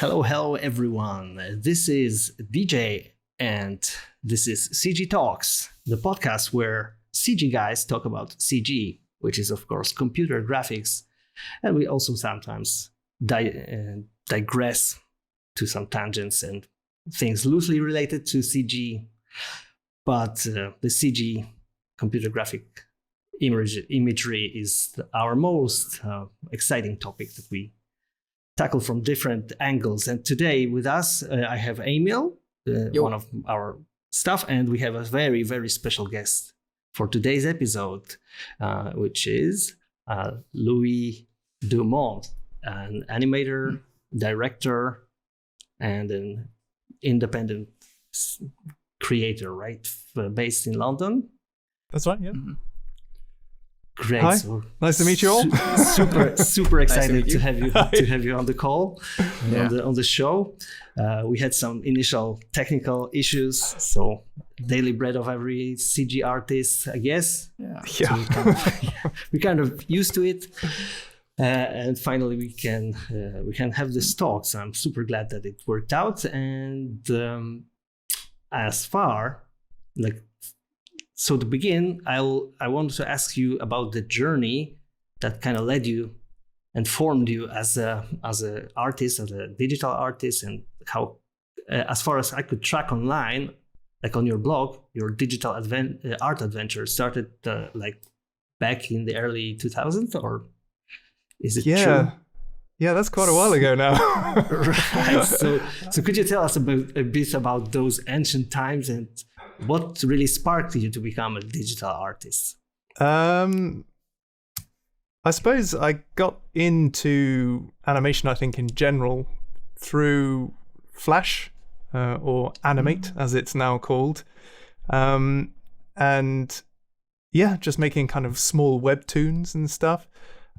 Hello, everyone. This is DJ, and this is CG Talks, the podcast where CG guys talk about CG, which is, of course, computer graphics. And we also sometimes digress to some tangents and things loosely related to CG. But the CG computer graphic imagery is our most exciting topic that we tackle from different angles. And today with us, I have Amiel, one of our staff, and we have a very, very special guest for today's episode, which is Louis du Mont, an animator, director, and an independent creator, right? Based in London. That's right, yeah. Mm-hmm. Great. Hi. So nice to meet you all. Super excited nice to have you on the call, on the show. We had some initial technical issues, so daily bread of every CG artist, I guess. Yeah. So we're kind of used to it, and finally we can have this talk. So I'm super glad that it worked out. And So to begin, I want to ask you about the journey that kind of led you and formed you as a artist, as a digital artist, and how, as far as I could track online, like on your blog, your digital art adventure started like back in the early 2000s, or is it true? Yeah, that's quite a while ago now. Right. So could you tell us a bit about those ancient times and what really sparked you to become a digital artist? I suppose I got into animation, I think, in general through Flash, or Animate, as it's now called. And yeah, just making kind of small webtoons and stuff.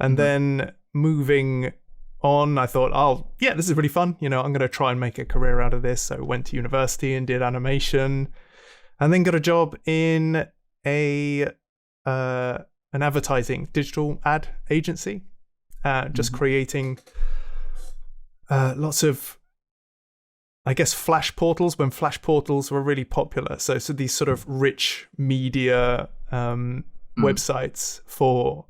And then moving on, I thought, this is really fun. I'm going to try and make a career out of this. So I went to university and did animation. And then got a job in an advertising digital ad agency, just creating lots of, I guess, Flash portals when Flash portals were really popular. So these sort of rich media websites for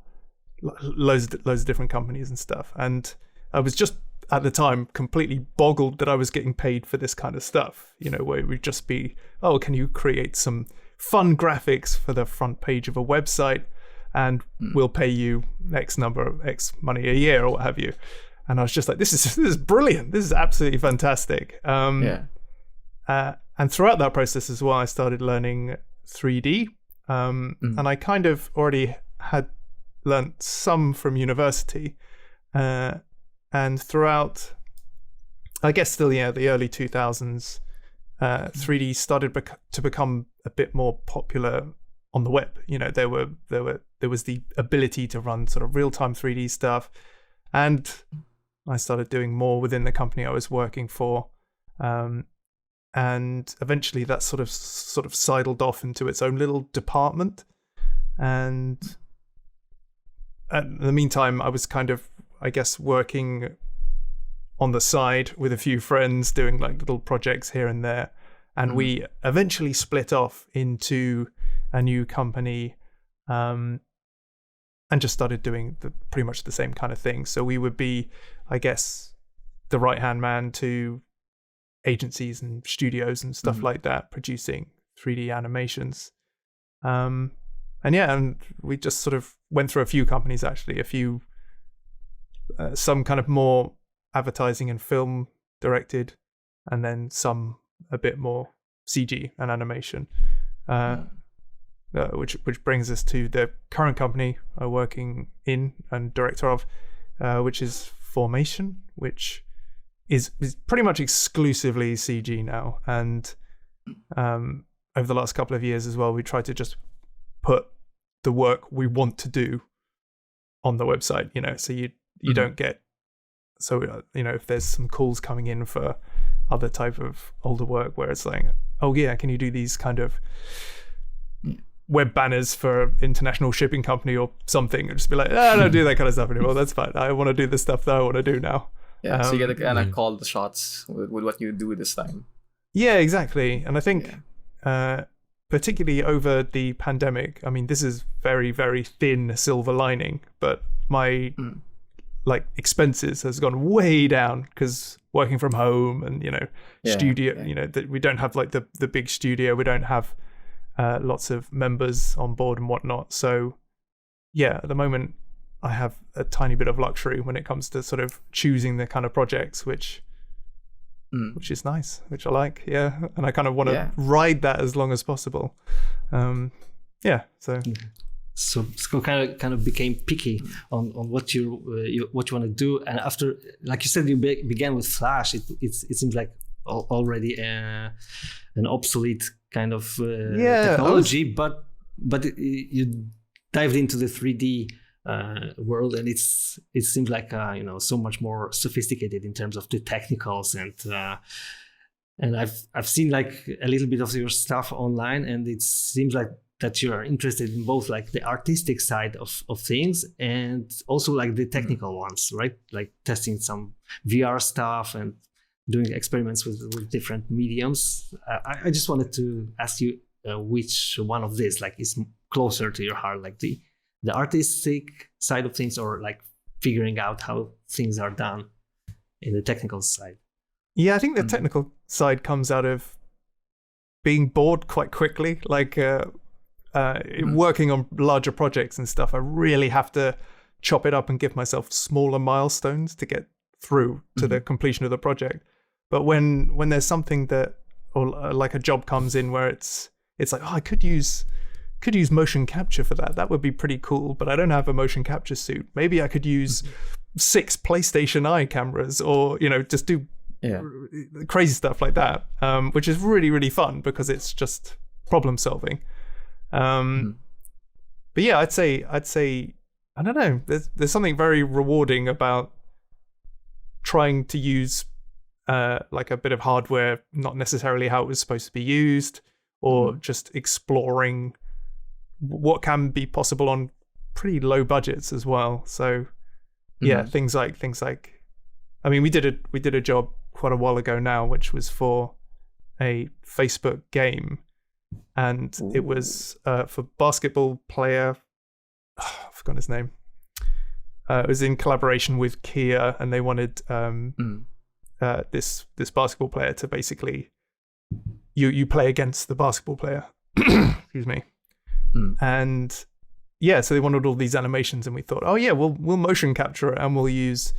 loads of different companies and stuff. And I was just at the time completely boggled that I was getting paid for this kind of stuff, where it would just be, can you create some fun graphics for the front page of a website and we'll pay you X money a year or what have you. And I was just like, this is brilliant. This is absolutely fantastic. And throughout that process as well, I started learning 3D. And I kind of already had learnt some from university. And throughout, I guess still, the early 2000s, 3D started to become a bit more popular on the web. There was the ability to run sort of real-time 3D stuff, and I started doing more within the company I was working for, and eventually that sort of sidled off into its own little department. And in the meantime, I was kind of, I guess, working on the side with a few friends, doing like little projects here and there. And we eventually split off into a new company, and just started doing pretty much the same kind of thing. So we would be, I guess, the right-hand man to agencies and studios and stuff like that, producing 3D animations. And we just sort of went through a few companies, actually, some kind of more advertising and film directed, and then some a bit more CG and animation, which brings us to the current company I'm working in and director of, which is Weareformation, which is pretty much exclusively CG now. And over the last couple of years as well, we tried to just put the work we want to do on the website, so you don't get, if there's some calls coming in for other type of older work where it's like, can you do these kind of web banners for an international shipping company or something, and just be like, I don't do that kind of stuff anymore. That's fine. I want to do the stuff that I want to do now. Yeah, so you get to kind of call the shots with what you do this time. Yeah, exactly. And I think particularly over the pandemic, I mean, this is very, very thin silver lining, but my like expenses has gone way down because working from home and, studio, that we don't have like the big studio. We don't have lots of members on board and whatnot. So yeah, at the moment, I have a tiny bit of luxury when it comes to sort of choosing the kind of projects which is nice, which I like, and I kind of want to ride that as long as possible. So kind of became picky on what you want to do, and after, like you said, you began with Flash. It seems like already an obsolete kind of technology, but you dived into the 3D world, and it seems like so much more sophisticated in terms of the technicals, and I've seen like a little bit of your stuff online, and it seems like that you are interested in both like the artistic side of things and also like the technical ones, right? Like testing some VR stuff and doing experiments with different mediums. I just wanted to ask you which one of this like is closer to your heart, like the artistic side of things, or like figuring out how things are done in the technical side. Yeah, I think the technical side comes out of being bored quite quickly. Like working on larger projects and stuff, I really have to chop it up and give myself smaller milestones to get through to the completion of the project. But when there's something that, or like a job comes in where it's like, I could use motion capture for that. That would be pretty cool, but I don't have a motion capture suit. Maybe I could use 6 PlayStation Eye cameras, or just do crazy stuff like that, which is really, really fun because it's just problem solving. But yeah, I'd say I don't know. There's something very rewarding about trying to use like a bit of hardware, not necessarily how it was supposed to be used, or just exploring what can be possible on pretty low budgets as well. So yeah, things like I mean, we did a job quite a while ago now, which was for a Facebook game, and it was for basketball player. I've forgotten his name. It was in collaboration with Kia, and they wanted this basketball player to basically you play against the basketball player. Excuse me. And yeah, so they wanted all these animations, and we thought, oh yeah, we'll motion capture it, and we'll use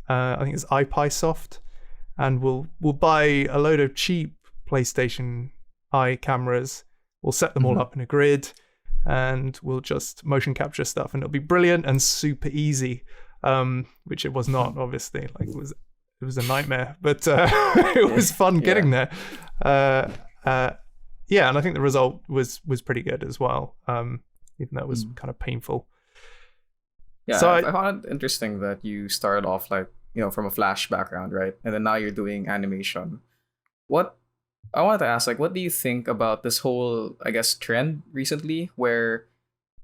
I think it's iPySoft, and we'll buy a load of cheap PlayStation Eye cameras. We'll set them all up in a grid, and we'll just motion capture stuff, and it'll be brilliant and super easy. Which it was not, obviously. Like it was a nightmare, but it was fun getting there. Yeah, and I think the result was pretty good as well, even though it was kind of painful. Yeah, so I found it interesting that you started off like, from a Flash background, right? And then now you're doing animation. What I wanted to ask, like, what do you think about this whole, I guess, trend recently where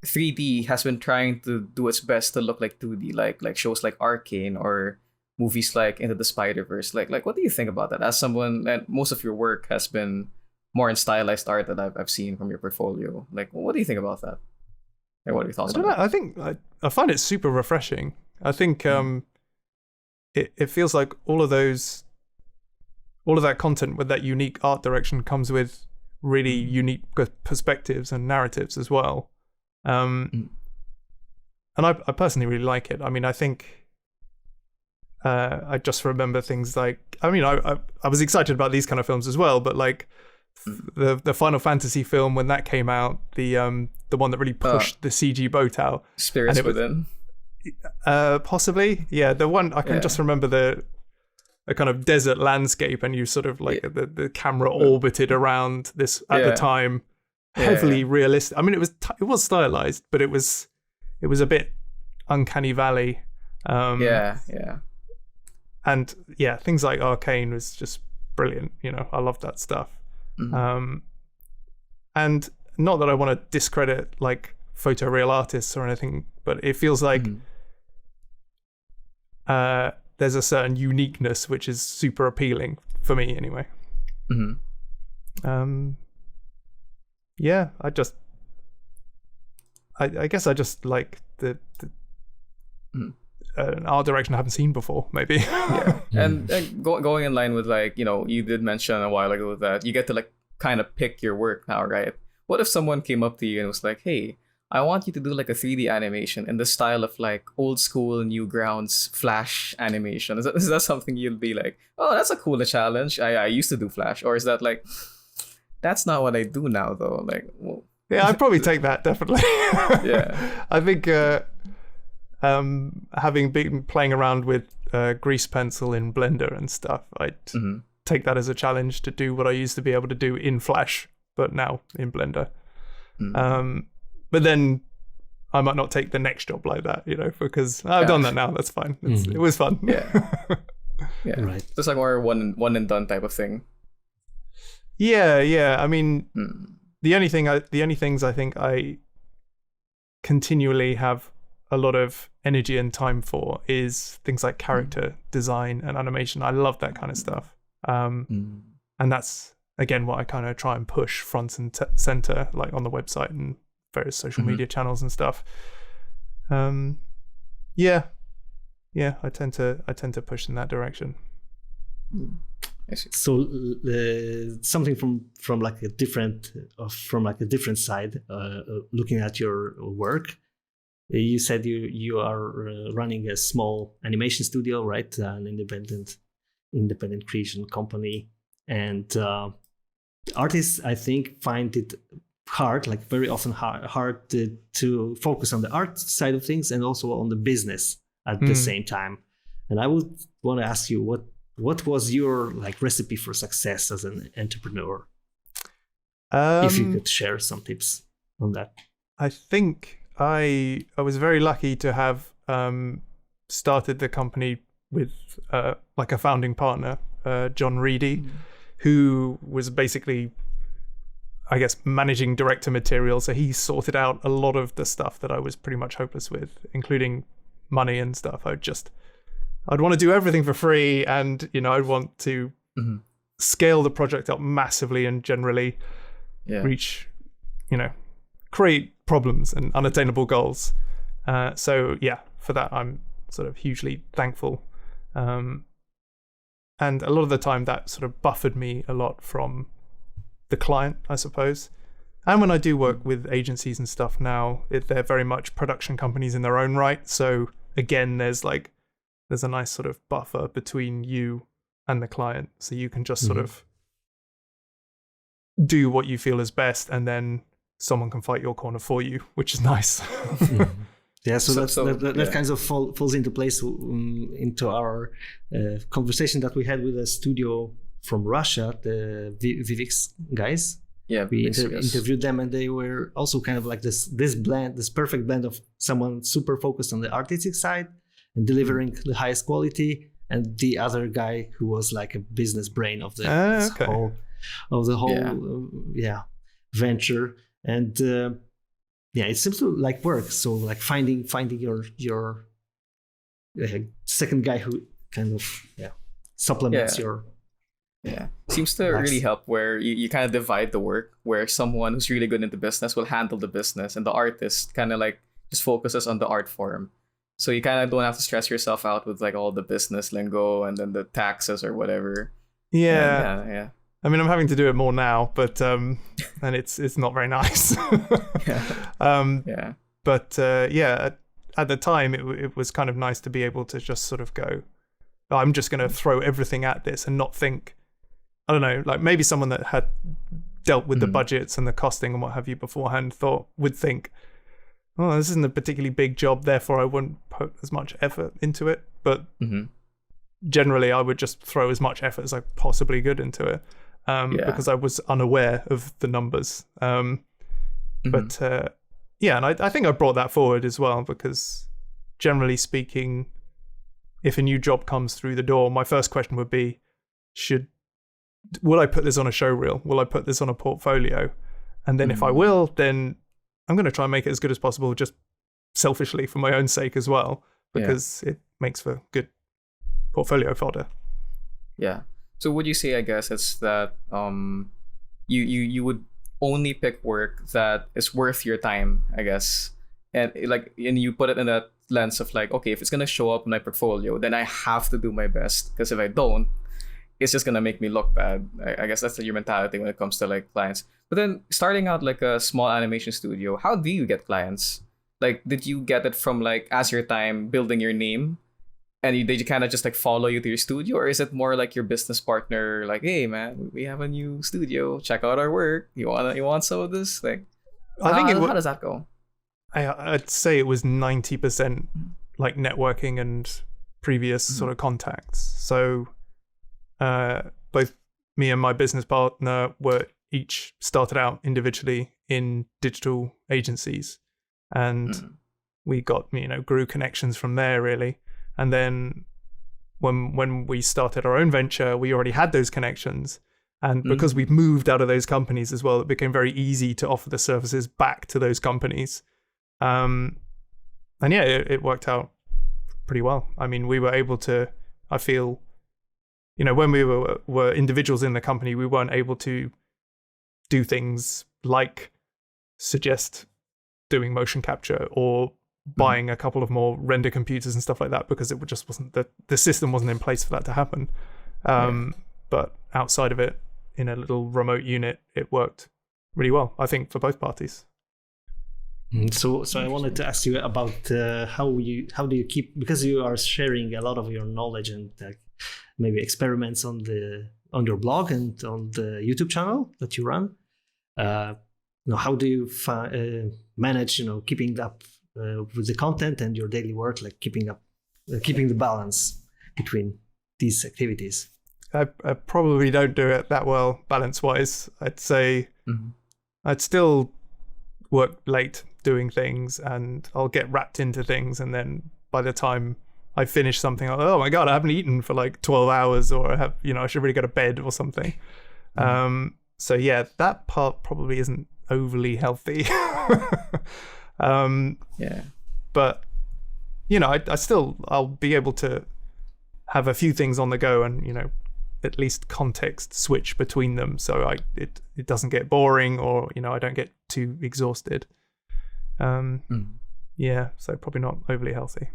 3D has been trying to do its best to look like 2D, like shows like Arcane or movies like Into the Spiderverse? Like, what do you think about that? As someone, and most of your work has been more in stylized art that I've seen from your portfolio. Like, what do you think about that? Like, what are your thoughts on that? I think I find it super refreshing. I think it feels like all of that content with that unique art direction comes with really unique perspectives and narratives as well. And I personally really like it. I mean, I think I just remember things like, I mean, I was excited about these kind of films as well, but like the Final Fantasy film, when that came out, the one that really pushed the CG boat out. Spirits Within. Possibly, yeah. The one I can just remember a kind of desert landscape, and you sort of like the camera orbited around this at the time, heavily realistic. I mean, it was stylized, but it was a bit uncanny valley. And yeah, things like Arcane was just brilliant. I love that stuff. And not that I want to discredit like photoreal artists or anything, but it feels like there's a certain uniqueness which is super appealing for me anyway. Yeah, I guess I just like the art direction I haven't seen before, maybe. Yeah. And going in line with, like, you know, you did mention a while ago that you get to like kind of pick your work now, right? What if someone came up to you and was like, hey, I want you to do like a 3D animation in the style of like old school Newgrounds Flash animation? Is that something you'll be like, oh, that's a cool challenge. I used to do Flash. Or is that like, that's not what I do now though? Like, well, yeah, I'd probably take that, definitely. Yeah. I think having been playing around with grease pencil in Blender and stuff, I'd take that as a challenge to do what I used to be able to do in Flash, but now in Blender. But then I might not take the next job like that, you know, because I've done that now. That's fine. It was fun. Yeah. Yeah. Right. Just like more one and done type of thing. Yeah. I mean, the only things I think I continually have a lot of energy and time for is things like character design and animation. I love that kind of stuff. And that's, again, what I kind of try and push front and center, like on the website and various social media channels and stuff. Yeah, I tend to push in that direction. So something from like a different side, looking at your work. You said you are running a small animation studio, right? An independent creation company, and artists, I think, find it hard, like very often hard to focus on the art side of things and also on the business at the same time. And I would want to ask you, what was your like recipe for success as an entrepreneur? If you could share some tips on that. I think I was very lucky to have started the company with like a founding partner, John Reedy, who was basically, I guess, managing director material. So he sorted out a lot of the stuff that I was pretty much hopeless with, including money and stuff. I'd want to do everything for free, and, you know, I'd want to scale the project up massively and generally reach, you know, create problems and unattainable goals. So yeah, for that I'm sort of hugely thankful. And a lot of the time that sort of buffered me a lot from the client, I suppose. And when I do work with agencies and stuff now, they're very much production companies in their own right. So again, there's a nice sort of buffer between you and the client. So you can just sort of do what you feel is best, and then someone can fight your corner for you, which is nice. Yeah, so that kind of falls into place into our conversation that we had with a studio from Russia, the Vivix guys. Yeah, we interviewed them, and they were also kind of like this perfect blend of someone super focused on the artistic side and delivering the highest quality, and the other guy who was like a business brain of the whole venture. And it seems to like work. So like finding your second guy who kind of supplements your seems to really help, where you kind of divide the work, where someone who's really good into business will handle the business, and the artist kind of like just focuses on the art form. So you kind of don't have to stress yourself out with like all the business lingo and then the taxes or whatever. Yeah. I mean, I'm having to do it more now, but and it's not very nice. But at the time, it was kind of nice to be able to just sort of go, I'm just going to throw everything at this and not think, I don't know, like maybe someone that had dealt with the budgets and the costing and what have you beforehand would think, oh, this isn't a particularly big job, therefore I wouldn't put as much effort into it. But generally, I would just throw as much effort as I possibly could into it. Because I was unaware of the numbers. But and I think I brought that forward as well, because generally speaking, if a new job comes through the door, my first question would be, will I put this on a show reel? Will I put this on a portfolio? And then if I will, then I'm going to try and make it as good as possible, just selfishly for my own sake as well, because it makes for good portfolio fodder. Yeah. So would you say, I guess, it's that you would only pick work that is worth your time, I guess, and you put it in that lens of like, okay, if it's gonna show up in my portfolio, then I have to do my best, because if I don't, it's just gonna make me look bad. I guess that's your mentality when it comes to like clients. But then starting out like a small animation studio, how do you get clients? Like, did you get it from like as your time building your name, and did you kind of just like follow you to your studio, or is it more like your business partner, like, hey man, we have a new studio, check out our work. You want some of this? Like, I think how does that go? I'd say it was 90% like networking and previous sort of contacts. So both me and my business partner were each started out individually in digital agencies, and we got, grew connections from there really. And then when we started our own venture, we already had those connections. And because we've moved out of those companies as well, it became very easy to offer the services back to those companies. And yeah, it worked out pretty well. I mean, we were able to, I feel, when we were individuals in the company, we weren't able to do things like suggest doing motion capture or buying a couple of more render computers and stuff like that, because it just wasn't, the system wasn't in place for that to happen. But outside of it, in a little remote unit, it worked really well, I think, for both parties. So I wanted to ask you about how do you keep, because you are sharing a lot of your knowledge and maybe experiments on your blog and on the YouTube channel that you run. How do you manage keeping up with the content and your daily work, like keeping the balance between these activities? I probably don't do it that well balance-wise. I'd say I'd still work late doing things, and I'll get wrapped into things, and then by the time I finish something, oh my god, I haven't eaten for like 12 hours, or I should really go to bed or something. So yeah, that part probably isn't overly healthy. But I'll be able to have a few things on the go, and at least context switch between them, so it doesn't get boring, or I don't get too exhausted. Yeah, so probably not overly healthy.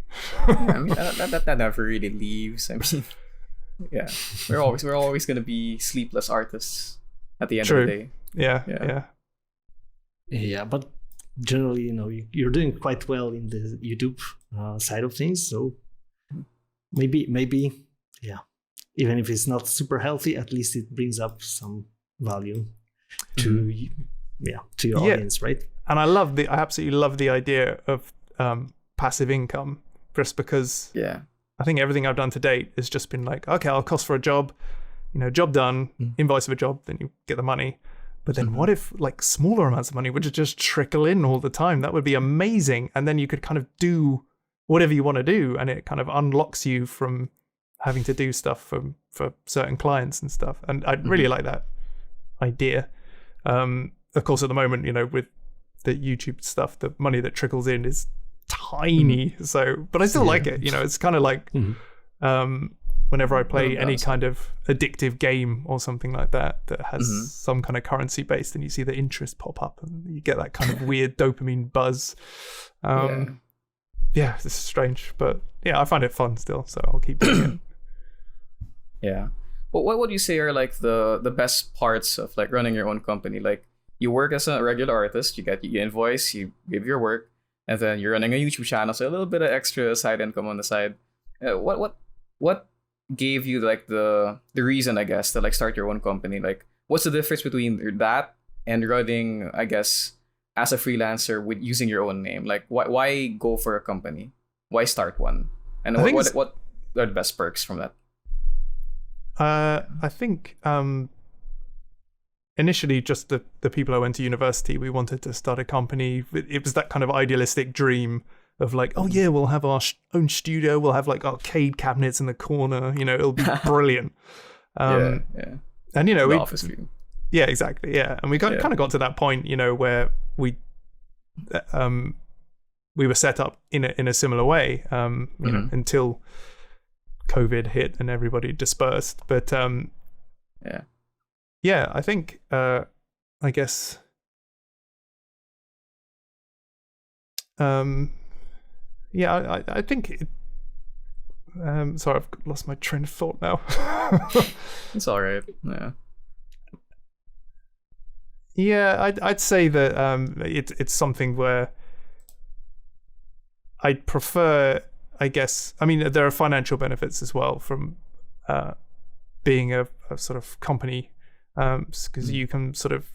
I mean, that never really leaves. I mean, yeah, we're always gonna be sleepless artists at the end of the day. Yeah, but generally, you're doing quite well in the YouTube side of things. So maybe, yeah, even if it's not super healthy, at least it brings up some value to your audience, right? And I absolutely love the idea of passive income, just because I think everything I've done to date has just been like, okay, I'll cost for a job, job done, invoice of a job, then you get the money. But then what if like smaller amounts of money would just trickle in all the time? That would be amazing. And then you could kind of do whatever you want to do, and it kind of unlocks you from having to do stuff for certain clients and stuff. And I really like that idea. Of course, at the moment, with the YouTube stuff, the money that trickles in is tiny. So, but I still like it. It's kind of like whenever I play any kind of addictive game or something like that has some kind of currency based, and you see the interest pop up, and you get that kind of weird dopamine buzz. Yeah, this is strange, but yeah, I find it fun still, so I'll keep doing it. Yeah. But what would you say are like the best parts of like running your own company? Like, you work as a regular artist, you invoice, you give your work, and then you're running a YouTube channel, so a little bit of extra side income on the side. What gave you like the reason, I guess, to like start your own company? Like, what's the difference between that and running, I guess, as a freelancer with using your own name? Like, why go for a company? Why start one? And what are the best perks from that? I think initially just the people I went to university, we wanted to start a company. It was that kind of idealistic dream of like, oh yeah, we'll have our own studio, we'll have like arcade cabinets in the corner, it'll be brilliant. And the office view. Yeah, exactly. Yeah, and we kind of got to that point, where we were set up in a similar way, until COVID hit and everybody dispersed. But I think I guess I think sorry, I've lost my train of thought now. It's all right. I'd say that it's something where I'd prefer, I guess. I mean, there are financial benefits as well from being a sort of company, because you can sort of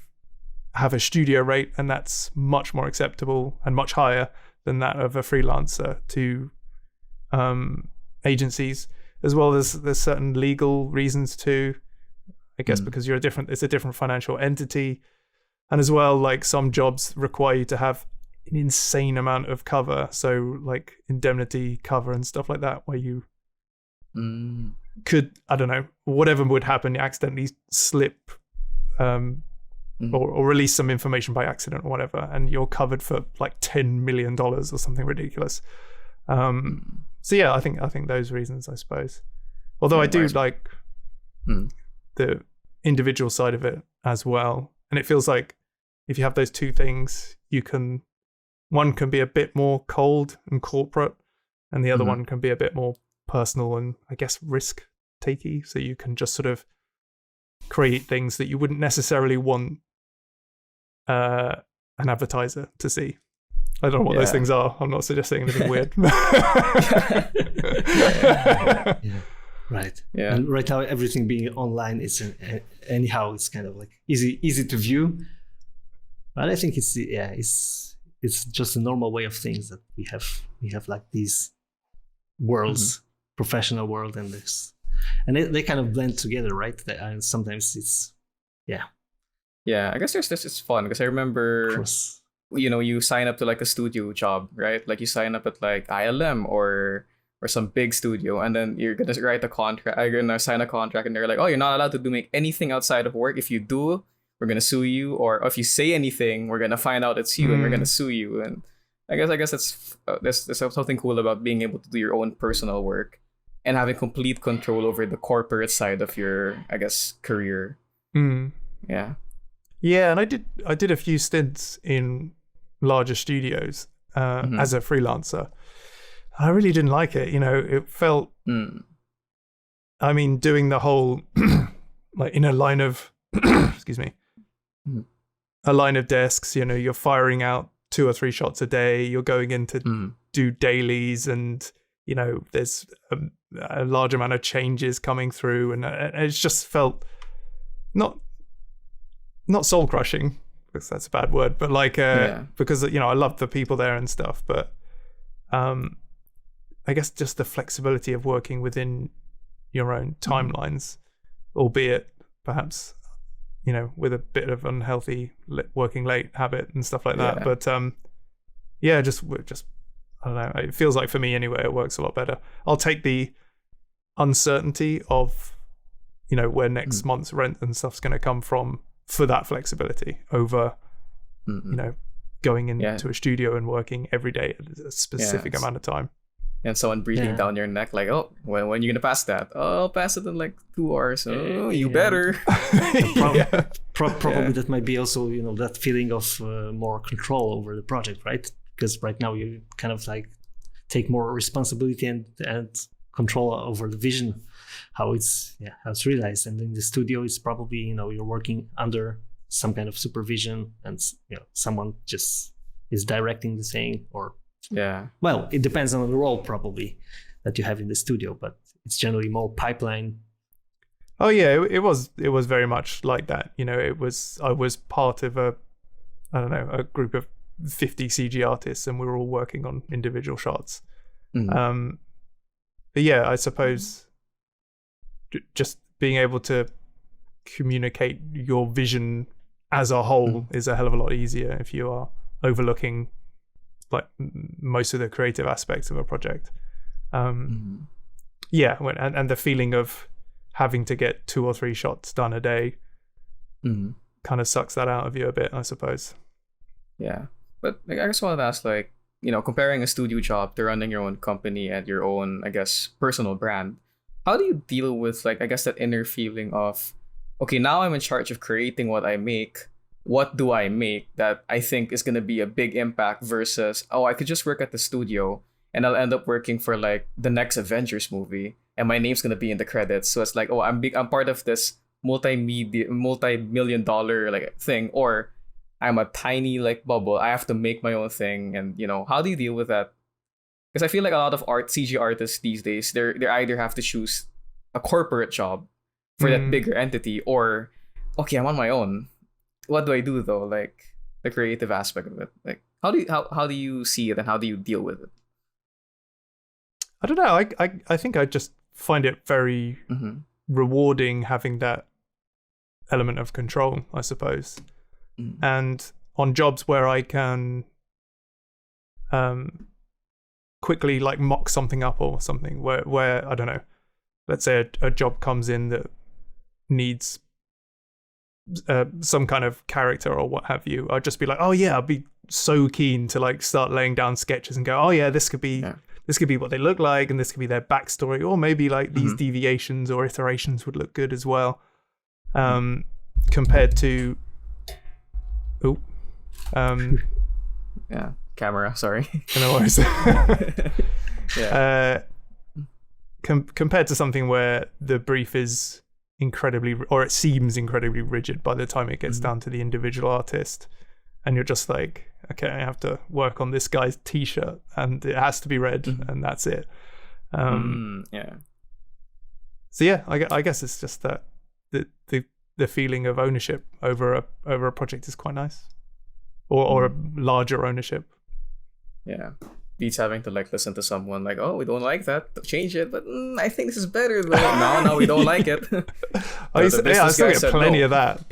have a studio rate, and that's much more acceptable and much higher than that of a freelancer to agencies, as well as there's certain legal reasons too, I guess, because it's a different financial entity, and as well, like some jobs require you to have an insane amount of cover, so like indemnity cover and stuff like that, where you could, I don't know, whatever would happen, you accidentally slip or release some information by accident or whatever, and you're covered for like $10 million or something ridiculous. So yeah, I think those reasons, I suppose. Although I do like the individual side of it as well, and it feels like if you have those two things, one can be a bit more cold and corporate, and the other one can be a bit more personal and, I guess, risk takey. So you can just sort of create things that you wouldn't necessarily want an advertiser to see. I don't know what those things are. I'm not suggesting anything weird. Right. Yeah. And right now, everything being online, it's kind of like easy to view. But I think it's just a normal way of things that we have like these worlds, professional world and this, and they kind of blend together, right? And sometimes it's I guess it's fun because I remember you sign up to like a studio job, right? Like you sign up at like ILM or some big studio, and then you're gonna write a contract. You're gonna sign a contract, and they're like, oh, you're not allowed to make anything outside of work. If you do, we're gonna sue you, or if you say anything, we're gonna find out it's you, and we're gonna sue you. And I guess that's there's something cool about being able to do your own personal work and having complete control over the corporate side of your, I guess, career. Yeah, and I did a few stints in larger studios as a freelancer. I really didn't like it. It felt. I mean, doing the whole like in a line of excuse me, a line of desks. You're firing out 2 or 3 shots a day. You're going in to do dailies, and there's a large amount of changes coming through, and it just felt not soul crushing, because that's a bad word, but like because I loved the people there and stuff, but I guess just the flexibility of working within your own timelines, albeit perhaps with a bit of unhealthy working late habit and stuff like that. But just I don't know. It feels like for me anyway, it works a lot better. I'll take the uncertainty of where next month's rent and stuff's going to come from for that flexibility over going into a studio and working every day at a specific amount of time. And someone breathing down your neck, like, oh, when are you gonna pass that? Oh, I'll pass it in like 2 hours. Oh, you better. Probably that might be also, that feeling of more control over the project, right? Because right now you kind of like take more responsibility and control over the vision, how it's realized. And in the studio, it's probably you're working under some kind of supervision, and someone just is directing the thing, or. Yeah. Well, it depends on the role probably that you have in the studio, but it's generally more pipeline. Oh yeah, it was very much like that. I was part of a group of 50 CG artists, and we were all working on individual shots. But yeah, I suppose just being able to communicate your vision as a whole is a hell of a lot easier if you are overlooking like most of the creative aspects of a project. And the feeling of having to get 2 or 3 shots done a day kind of sucks that out of you a bit, I suppose. Yeah, but I just wanted to ask, like, comparing a studio job to running your own company and your own, I guess, personal brand, how do you deal with, like, I guess that inner feeling of, okay, now I'm in charge of creating what I make. What do I make that I think is going to be a big impact versus, oh, I could just work at the studio and I'll end up working for like the next Avengers movie and my name's going to be in the credits. So it's like, oh, I'm part of this multi-million dollar like thing, or I'm a tiny like bubble. I have to make my own thing. And, you know, how do you deal with that? Because I feel like a lot of CG artists these days, they either have to choose a corporate job for that bigger entity, or, okay, I'm on my own. What do I do though? Like the creative aspect of it. Like how do you see it and how do you deal with it? I don't know. I think I just find it very rewarding having that element of control, I suppose. And on jobs where I can quickly like mock something up or something, where I don't know, let's say a job comes in that needs some kind of character or what have you, I'd just be like, oh yeah, I'd be so keen to like start laying down sketches and go, oh yeah, this could be what they look like, and this could be their backstory, or maybe like these deviations or iterations would look good as well. Compared to camera, sorry. No worries. Compared to something where the brief is incredibly, or it seems incredibly rigid by the time it gets down to the individual artist, and you're just like, okay, I have to work on this guy's t-shirt and it has to be red and that's it. So yeah, I guess it's just that the feeling of ownership over a project is quite nice, or a larger ownership. Yeah, beats having to like listen to someone like, oh, we don't like that, change it, but I think this is better though. No, we don't like it. I still get plenty of that.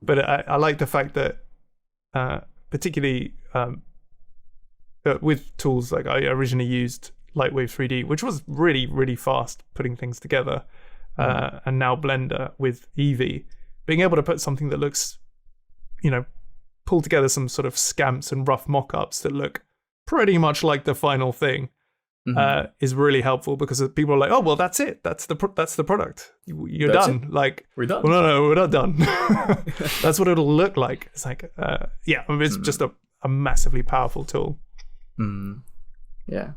But I like the fact that particularly with tools like I originally used Lightwave 3D, which was really, really fast putting things together, and now Blender with Eevee, being able to put something that looks, you know, pull together some sort of scamps and rough mock-ups that look pretty much like the final thing, is really helpful, because people are like, oh well, that's it, that's the product, you're that's done. it? Like, We're done. Well, no, we're not done. That's what it'll look like. It's like it's just a massively powerful tool. Yeah.